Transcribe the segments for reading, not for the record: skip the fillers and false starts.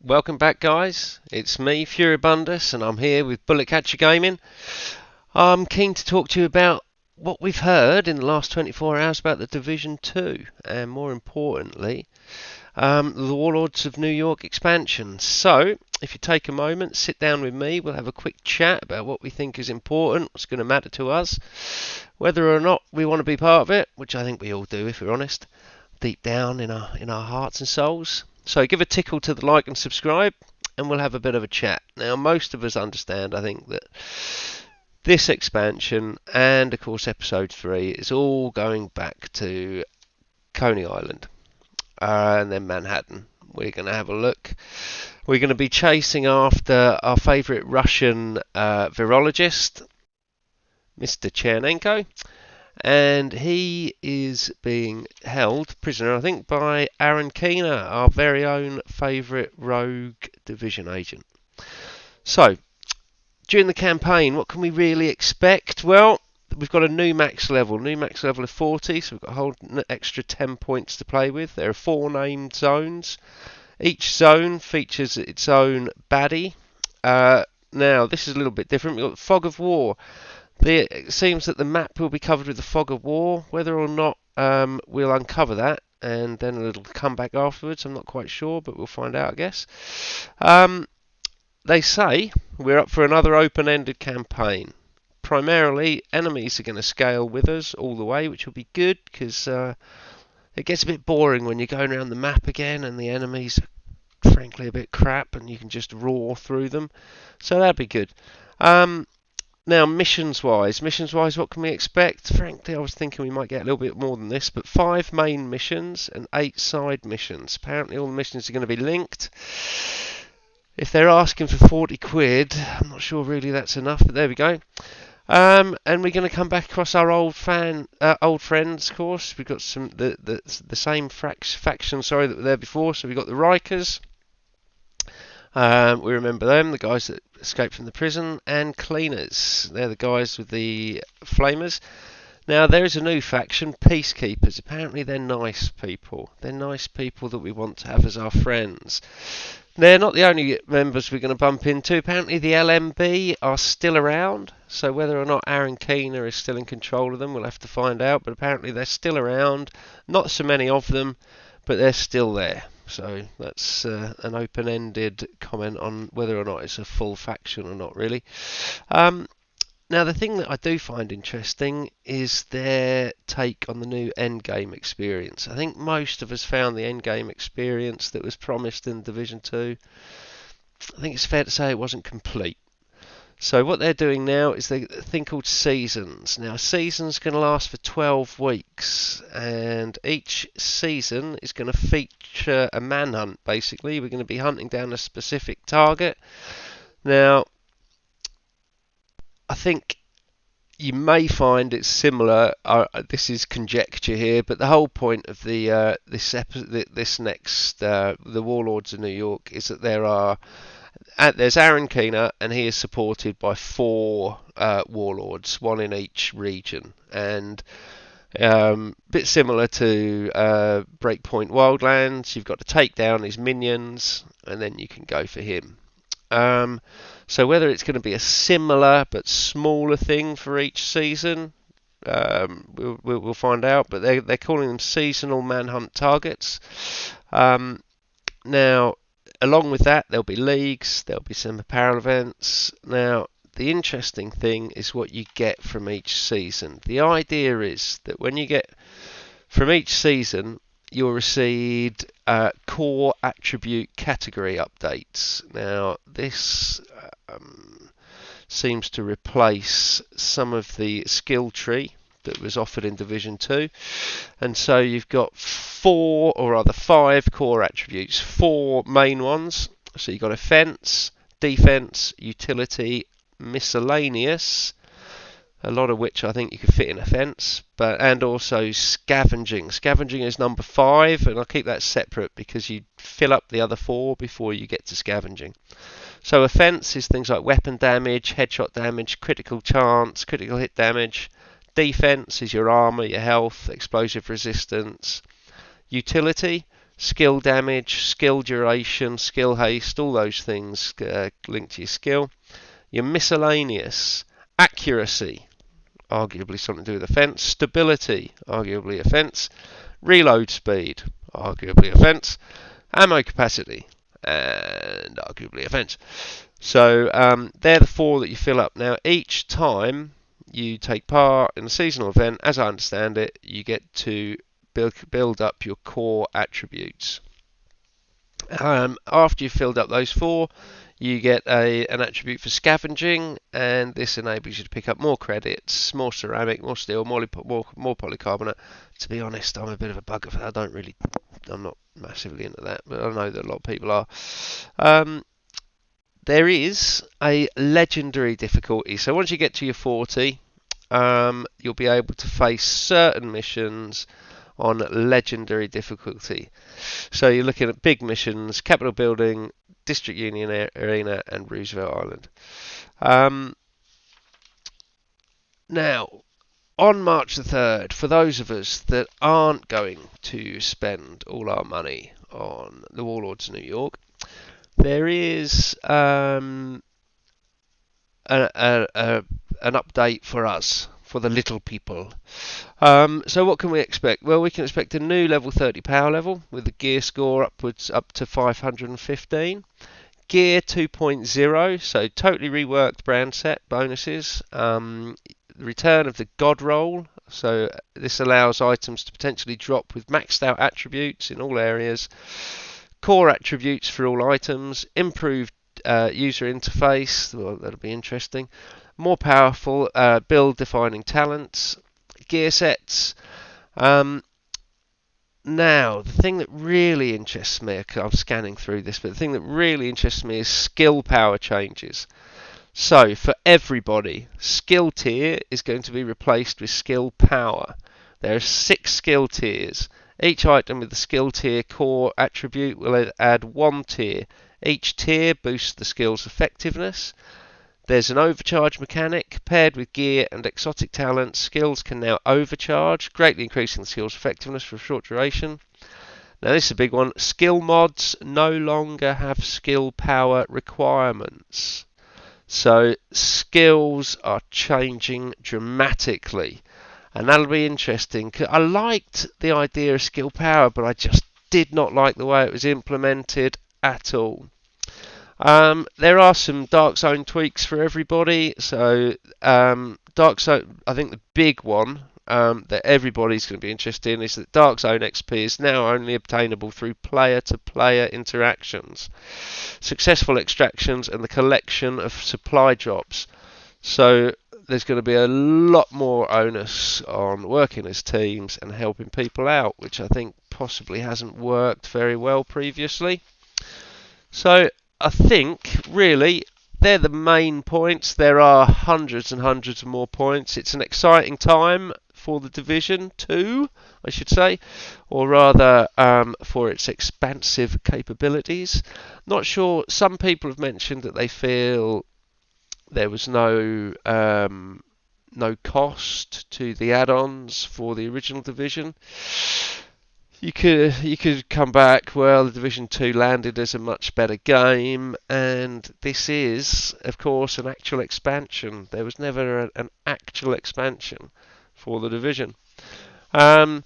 Welcome back, guys. It's me, Furibundus, and I'm here with Bullet Catcher Gaming. I'm keen to talk to you about what we've heard in the last 24 hours about the Division 2, and more importantly, the Warlords of New York expansion. So, if you take a moment, sit down with me, we'll have a quick chat about what we think is important, what's going to matter to us, whether or not we want to be part of it, which I think we all do if we're honest, deep down in our hearts and souls. So give a tickle to the like and subscribe, and we'll have a bit of a chat. Now, most of us understand, I think, that this expansion and, of course, episode 3 is all going back to Coney Island and then Manhattan. We're going to have a look. We're going to be chasing after our favourite Russian virologist, Mr. Chernenko. And he is being held prisoner, I think, by Aaron Keener, our very own favourite rogue division agent. So, during the campaign, what can we really expect? Well, we've got a new max level of 40, so we've got a whole extra 10 points to play with. There are 4 named zones. Each zone features its own baddie. Now, this is a little bit different. We've got the Fog of War. It seems that the map will be covered with the Fog of War. Whether or not we'll uncover that and then it'll come back afterwards, I'm not quite sure, but we'll find out, I guess. They say we're up for another open-ended campaign. Primarily, enemies are going to scale with us all the way, which will be good because it gets a bit boring when you're going around the map again and the enemies are frankly a bit crap and you can just roar through them. So that'd be good. Now, missions-wise, what can we expect? Frankly, I was thinking we might get a little bit more than this, but 5 main missions and 8 side missions. Apparently, all the missions are going to be linked. If they're asking for 40 quid, I'm not sure really that's enough, but there we go. And we're going to come back across our old friends, of course. We've got some the same faction, that were there before. So we've got the Rikers. We remember them, the guys that escaped from the prison, and Cleaners. They're the guys with the flamers. Now, there is a new faction, Peacekeepers. Apparently, they're nice people. They're nice people that we want to have as our friends. They're not the only members we're going to bump into. Apparently, the LMB are still around. So whether or not Aaron Keener is still in control of them, we'll have to find out. But apparently, they're still around. Not so many of them, but they're still there. So that's an open-ended comment on whether or not it's a full faction or not, really. Now, the thing that I do find interesting is their take on the new endgame experience. I think most of us found the endgame experience that was promised in Division 2. I think it's fair to say it wasn't complete. So what they're doing now is a thing called seasons. Now, a season's going to last for 12 weeks, and each season is going to feature a manhunt, basically. We're going to be hunting down a specific target. Now, I think you may find it's similar. This is conjecture here, but the whole point of the Warlords of New York is that there's Aaron Keener, and he is supported by 4 warlords, 1 in each region, and bit similar to Breakpoint Wildlands. You've got to take down his minions, and then you can go for him. So whether it's going to be a similar but smaller thing for each season, we'll find out. But they're calling them seasonal manhunt targets. Now, along with that, there'll be leagues, there'll be some apparel events. Now, the interesting thing is what you get from each season. The idea is that when you get from each season, you'll receive core attribute category updates. Now, this seems to replace some of the skill tree that was offered in Division 2. And so you've got 5 core attributes, 4 main ones. So you've got offense, defense, utility, miscellaneous, a lot of which I think you could fit in offense, and also scavenging. Scavenging is number 5, and I'll keep that separate because you fill up the other 4 before you get to scavenging. So offense is things like weapon damage, headshot damage, critical chance, critical hit damage. Defense is your armor, your health, explosive resistance. Utility skill damage, skill duration, skill haste, all those things linked to your skill. Your miscellaneous, accuracy, arguably something to do with offence, stability, arguably offence, reload speed, arguably offence, ammo capacity, and arguably offence. So they're the 4 that you fill up. Now each time you take part in a seasonal event, as I understand it, you get to build up your core attributes. After you've filled up those 4, you get an attribute for scavenging, and this enables you to pick up more credits, more ceramic, more steel, more polycarbonate. To be honest, I'm a bit of a bugger for that. I'm not massively into that, but I know that a lot of people are. There is a legendary difficulty. So once you get to your 40, you'll be able to face certain missions on legendary difficulty. So you're looking at big missions: Capitol Building, District Union Arena, and Roosevelt Island. Now, on March the 3rd, for those of us that aren't going to spend all our money on the Warlords of New York, there is an update for us, for the little people. So what can we expect? Well, we can expect a new level 30 power level with the gear score up to 515. Gear 2.0, so totally reworked brand set bonuses. The return of the God roll, so this allows items to potentially drop with maxed out attributes in all areas. Core attributes for all items. Improved user interface, well, that'll be interesting. More powerful build defining talents. Gear sets. Now, the thing that really interests me, I'm scanning through this, but the thing that really interests me is skill power changes. So, for everybody, skill tier is going to be replaced with skill power. There are 6 skill tiers. Each item with the skill tier core attribute will add 1 tier. Each tier boosts the skill's effectiveness. There's an overcharge mechanic. Paired with gear and exotic talents, skills can now overcharge, greatly increasing the skill's effectiveness for a short duration. Now this is a big one. Skill mods no longer have skill power requirements. So skills are changing dramatically. And that'll be interesting. I liked the idea of skill power, but I just did not like the way it was implemented at all. There are some Dark Zone tweaks for everybody. So Dark Zone, I think the big one that everybody's going to be interested in is that Dark Zone XP is now only obtainable through player-to-player interactions, successful extractions, and the collection of supply drops. So there's going to be a lot more onus on working as teams and helping people out, which I think possibly hasn't worked very well previously. So I think really they're the main points. There are hundreds and hundreds of more points. It's an exciting time for the Division 2, I should say, or rather for its expansive capabilities. Not sure, some people have mentioned that they feel there was no cost to the add-ons for the original Division. You could come back, well, the Division 2 landed as a much better game, and this is, of course, an actual expansion. There was never an actual expansion for the Division. I'm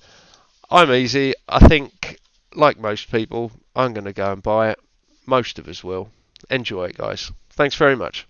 easy. I think, like most people, I'm going to go and buy it. Most of us will. Enjoy it, guys. Thanks very much.